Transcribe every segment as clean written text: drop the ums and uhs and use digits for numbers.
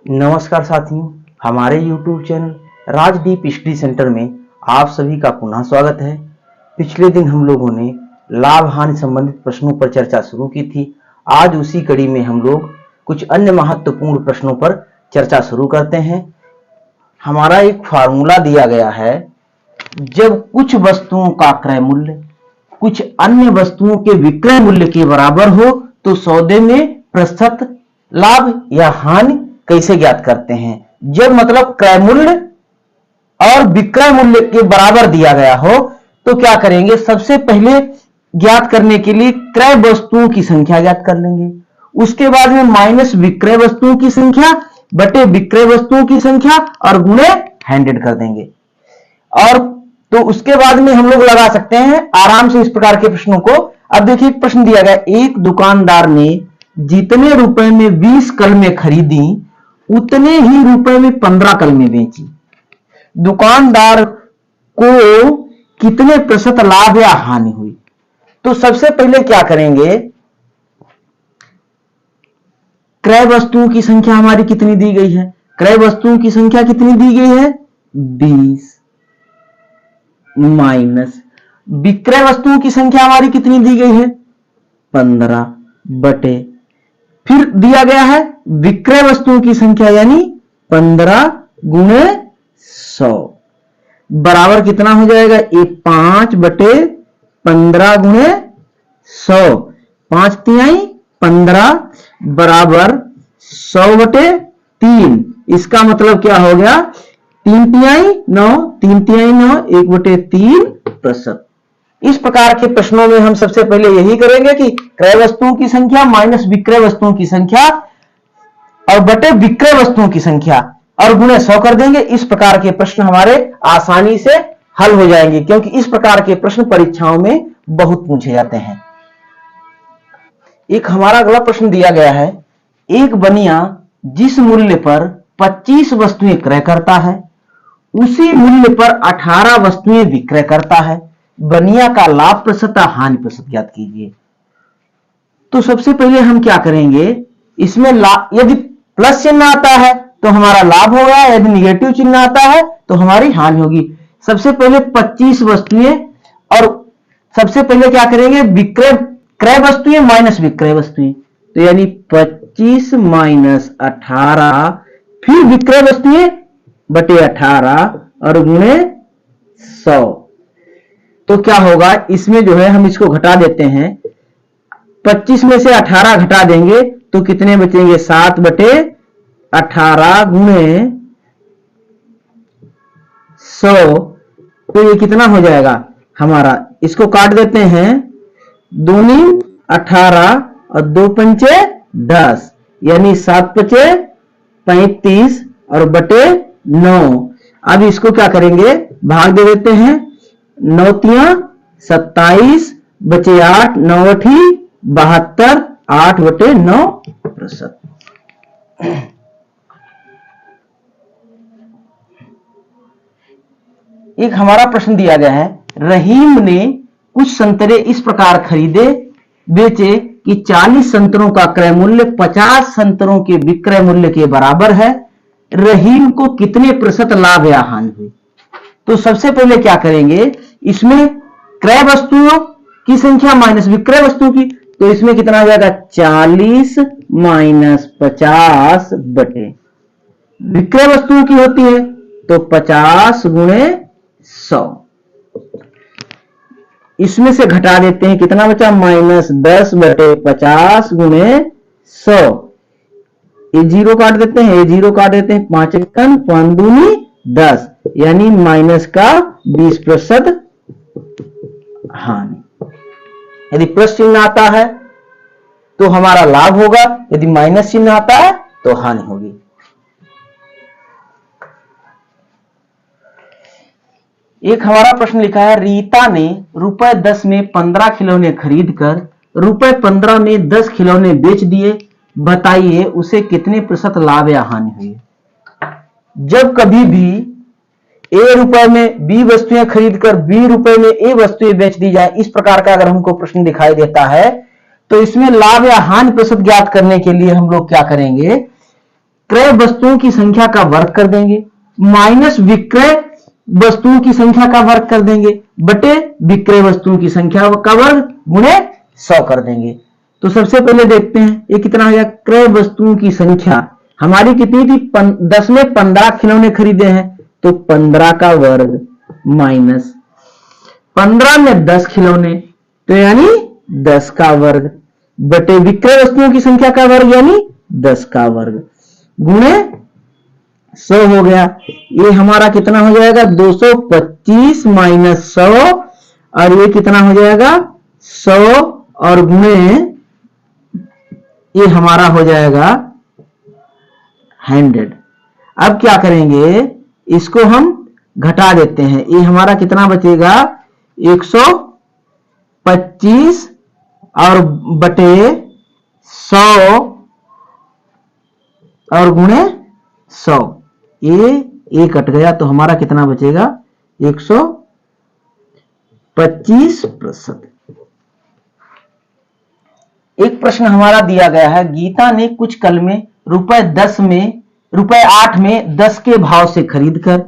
नमस्कार साथियों, हमारे YouTube channel Rajdeep study centre में आप सभी का पुनः स्वागत है। पिछले दिन हम लोगों ने लाभ हानि संबंधित प्रश्नों पर चर्चा शुरू की थी। आज उसी कड़ी में हम लोग कुछ अन्य महत्वपूर्ण प्रश्नों पर चर्चा शुरू करते हैं। हमारा एक फार्मूला दिया गया है, जब कुछ वस्तुओं का क्रय मूल्य कुछ अन्य वस्तुओं के विक्रय मूल्य के बराबर हो तो सौदे में प्रतिशत लाभ या हानि कैसे ज्ञात करते हैं। जब मतलब क्रय मूल्य और विक्रय मूल्य के बराबर दिया गया हो तो क्या करेंगे, सबसे पहले ज्ञात करने के लिए क्रय वस्तुओं की संख्या ज्ञात कर लेंगे। उसके बाद में माइनस विक्रय वस्तुओं की संख्या बटे विक्रय वस्तुओं की संख्या और गुणे 100 कर देंगे। और तो उसके बाद में हम लोग लगा सकते हैं आराम से इस प्रकार के प्रश्नों को। अब देखिए प्रश्न दिया गया, एक दुकानदार ने जितने रुपए में 20 कलमें खरीदी उतने ही रुपए में 15 कलमें बेची। दुकानदार को कितने प्रतिशत लाभ या हानि हुई। तो सबसे पहले क्या करेंगे, क्रय वस्तुओं की संख्या हमारी कितनी दी गई है, क्रय वस्तुओं की संख्या कितनी दी गई है 20 माइनस विक्रय वस्तुओं की संख्या हमारी कितनी दी गई है 15 बटे फिर दिया गया है विक्रय वस्तुओं की संख्या यानी 15 गुणे 100 बराबर कितना हो जाएगा, ये 5 बटे 15 गुणे 100, 5 तिहाई 15 बराबर 100 बटे 3। इसका मतलब क्या हो गया, 3 तिहाई 9, 3 तिहाई 9, 1 बटे 3%। इस प्रकार के प्रश्नों में हम सबसे पहले यही करेंगे कि क्रय वस्तुओं की संख्या माइनस विक्रय वस्तुओं की संख्या और बटे विक्रय वस्तुओं की संख्या और गुणे 100 कर देंगे। इस प्रकार के प्रश्न हमारे आसानी से हल हो जाएंगे, क्योंकि इस प्रकार के प्रश्न परीक्षाओं में बहुत पूछे जाते हैं। एक हमारा अगला प्रश्न दिया गया है, एक बनिया जिस मूल्य पर 25 वस्तुएं क्रय करता है उसी मूल्य पर 18 वस्तुएं विक्रय करता है। बनिया का लाभ प्रतिशत हानि प्रतिशत ज्ञात कीजिए। तो सबसे पहले हम क्या करेंगे, इसमें यदि प्लस चिन्ह आता है तो हमारा लाभ होगा, यदि निगेटिव चिन्ह आता है तो हमारी हानि होगी। सबसे पहले 25 वस्तुएं और सबसे पहले क्या करेंगे, क्रय वस्तुएं माइनस विक्रय वस्तुएं, तो यानी 25 माइनस 18 फिर विक्रय वस्तुएं बटे 18 और गुणे 100। तो क्या होगा, इसमें जो है हम इसको घटा देते हैं, 25 में से 18 घटा देंगे तो कितने बचेंगे, 7 बटे 18 गुणे 100। तो ये कितना हो जाएगा हमारा, इसको काट देते हैं, 2 18 और 2 पंचे 10 यानी 7 पचे 35 और बटे 9। अब इसको क्या करेंगे, भाग दे देते हैं, 9 तिया 27 बचे 8, 9 अठी 72, 8 बटे 9%। एक हमारा प्रश्न दिया गया है, रहीम ने कुछ संतरे इस प्रकार खरीदे बेचे कि 40 संतरों का क्रय मूल्य 50 संतरों के विक्रय मूल्य के बराबर है। रहीम को कितने प्रतिशत लाभ या हानि हुई। तो सबसे पहले क्या करेंगे, इसमें क्रय वस्तुओं की संख्या माइनस विक्रय वस्तुओं की, तो इसमें कितना हो जाएगा 40 माइनस 50 बटे विक्रय वस्तुओं की होती है तो 50 गुणे 100। इसमें से घटा देते हैं, कितना बचा माइनस 10 बटे 50 गुणे 100। ये जीरो काट देते हैं, ये जीरो काट देते हैं, 5 एकम 5 दूनी 10 यानी माइनस का 20% हानि। यदि प्लस चिन्ह आता है तो हमारा लाभ होगा, यदि माइनस चिन्ह आता है तो हानि होगी। एक हमारा प्रश्न लिखा है, रीता ने रुपए 10 में 15 खिलौने खरीदकर रुपए 15 में 10 खिलौने बेच दिए, बताइए उसे कितने प्रतिशत लाभ या हानि हुई। जब कभी भी ए रुपए में बी वस्तुएं खरीदकर बी रुपए में ए वस्तुएं बेच दी जाए, इस प्रकार का अगर हमको प्रश्न दिखाई देता है तो इसमें लाभ या हानि प्रतिशत ज्ञात करने के लिए हम लोग क्या करेंगे, क्रय वस्तुओं की संख्या का वर्ग कर देंगे माइनस विक्रय वस्तुओं की संख्या का वर्ग कर देंगे बटे विक्रय वस्तुओं की संख्या का वर्ग गुणे 100 कर देंगे। तो सबसे पहले देखते हैं ये कितना हो गया। क्रय वस्तुओं की संख्या हमारी कितनी थी, 10 में 15 खिलौने खरीदे हैं तो 15 का वर्ग माइनस 15 में 10 खिलौने तो यानी 10 का वर्ग बटे विक्रय वस्तुओं की संख्या का वर्ग यानी 10 का वर्ग गुणे 100 हो गया। ये हमारा कितना हो जाएगा 225 माइनस 100 और ये कितना हो जाएगा 100 और गुणे ये हमारा हो जाएगा 100। अब क्या करेंगे इसको हम घटा देते हैं। ये हमारा कितना बचेगा 125 और बटे 100 और गुणे 100 ये कट गया तो हमारा कितना बचेगा 125%। एक प्रश्न हमारा दिया गया है, गीता ने कुछ कलमें रुपए 8 में 10 के भाव से खरीदकर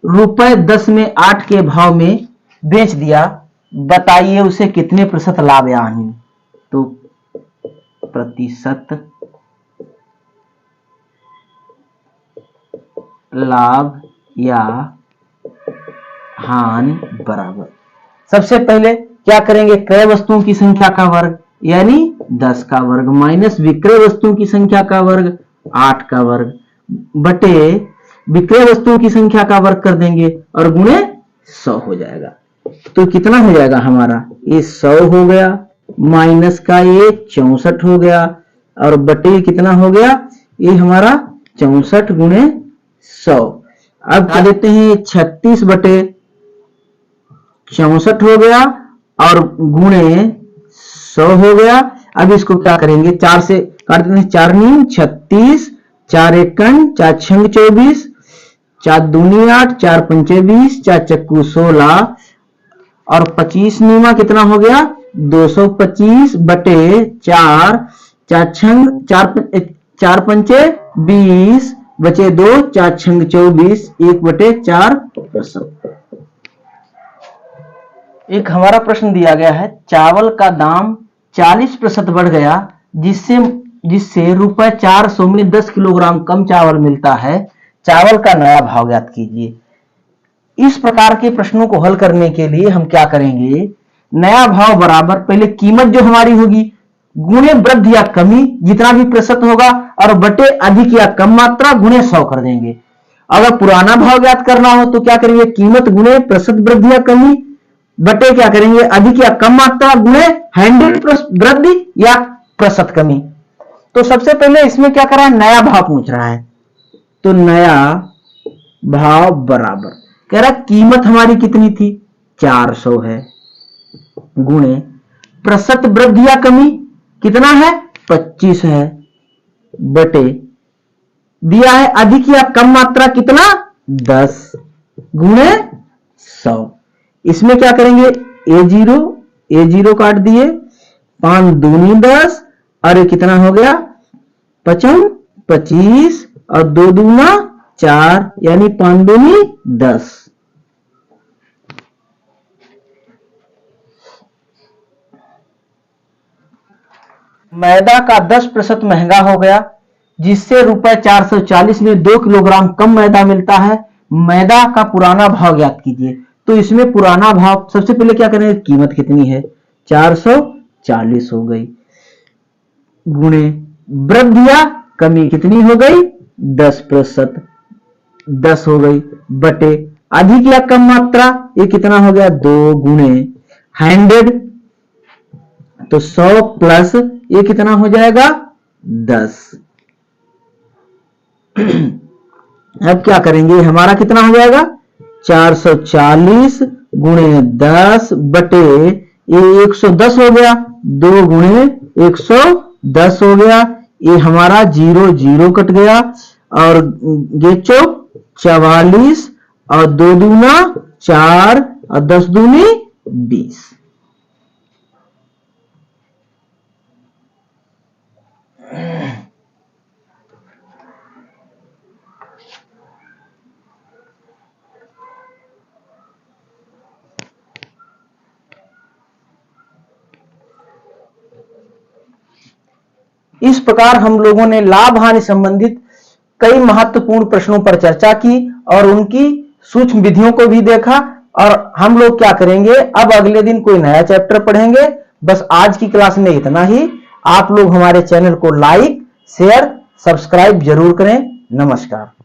रुपए 10 में 8 के भाव में बेच दिया, बताइए उसे कितने प्रतिशत लाभ या हानि। तो प्रतिशत लाभ या हानि बराबर, सबसे पहले क्या करेंगे क्रय वस्तुओं की संख्या का वर्ग यानी 10 का वर्ग माइनस विक्रय वस्तुओं की संख्या का वर्ग 8 का वर्ग बटे विक्रय वस्तुओं की संख्या का वर्ग कर देंगे और गुणे 100 हो जाएगा। तो कितना हो जाएगा हमारा ये 100 हो गया माइनस का ये 64 हो गया और बटे कितना हो गया ये हमारा 64 गुणे 100। अब क्या देते हैं 36 बटे 64 हो गया और गुणे 100 हो गया। अब इसको क्या करेंगे 4 से काट देते हैं, 4 नीम 36, 4 एकन 4 छंग 24, 4 दूनी 8, 4 पंचे 20, 4 चक्कू 16 और 25 नीमा कितना हो गया 225 बटे 4, 4 छंग 4 पंचे 20 बचे 2, 4 छंग 24, 1 बटे 4%। एक हमारा प्रश्न दिया गया है, चावल का दाम 40% बढ़ गया जिससे रुपए 400 में 10 किलोग्राम कम चावल मिलता है, चावल का नया भाव ज्ञात कीजिए। इस प्रकार के प्रश्नों को हल करने के लिए हम क्या करेंगे, नया भाव बराबर पहले कीमत जो हमारी होगी गुणे वृद्धि या कमी जितना भी प्रतिशत होगा और बटे अधिक या कम मात्रा गुणे 100 कर देंगे। अगर पुराना भाव ज्ञात करना हो तो क्या करेंगे कीमत गुणे प्रतिशत वृद्धि या कमी बटे क्या करेंगे अधिक या कम मात्रा गुणे 100 वृद्धि या प्रतिशत कमी। तो सबसे पहले इसमें क्या कर रहा है नया भाव पूछ रहा है, तो नया भाव बराबर कह रहा कीमत हमारी कितनी थी 400 है गुणे प्रतिशत वृद्धि या कमी कितना है 25 है बटे दिया है अधिक या कम मात्रा कितना 10 गुणे 100। इसमें क्या करेंगे ए जीरो काट दिए 5 दूनी 10 और ये कितना हो गया 25 और 2 दूना 4 यानी 5 दूनी 10। मैदा का 10% महंगा हो गया जिससे रुपए 440 में 2 किलोग्राम कम मैदा मिलता है, मैदा का पुराना भाव ज्ञात कीजिए। तो इसमें पुराना भाव सबसे पहले क्या करेंगे कीमत कितनी है 440 हो गई गुणे वृद्धि या कमी कितनी हो गई 10% 10 हो गई बटे अधिक या कम मात्रा ये कितना हो गया 2 गुणे 100 तो 100 प्लस ये कितना हो जाएगा 10। अब क्या करेंगे हमारा कितना हो जाएगा 440 गुणे 10 बटे ये 110 हो गया 2 गुणे 110 हो गया ये हमारा 0 कट गया और ये 44 और 2 दूना 4 और 10 दूनी 20। इस प्रकार हम लोगों ने लाभ हानि संबंधित कई महत्वपूर्ण प्रश्नों पर चर्चा की और उनकी सूक्ष्म विधियों को भी देखा। और हम लोग क्या करेंगे, अब अगले दिन कोई नया चैप्टर पढ़ेंगे। बस आज की क्लास में इतना ही। आप लोग हमारे चैनल को लाइक, शेयर, सब्सक्राइब जरूर करें। नमस्कार।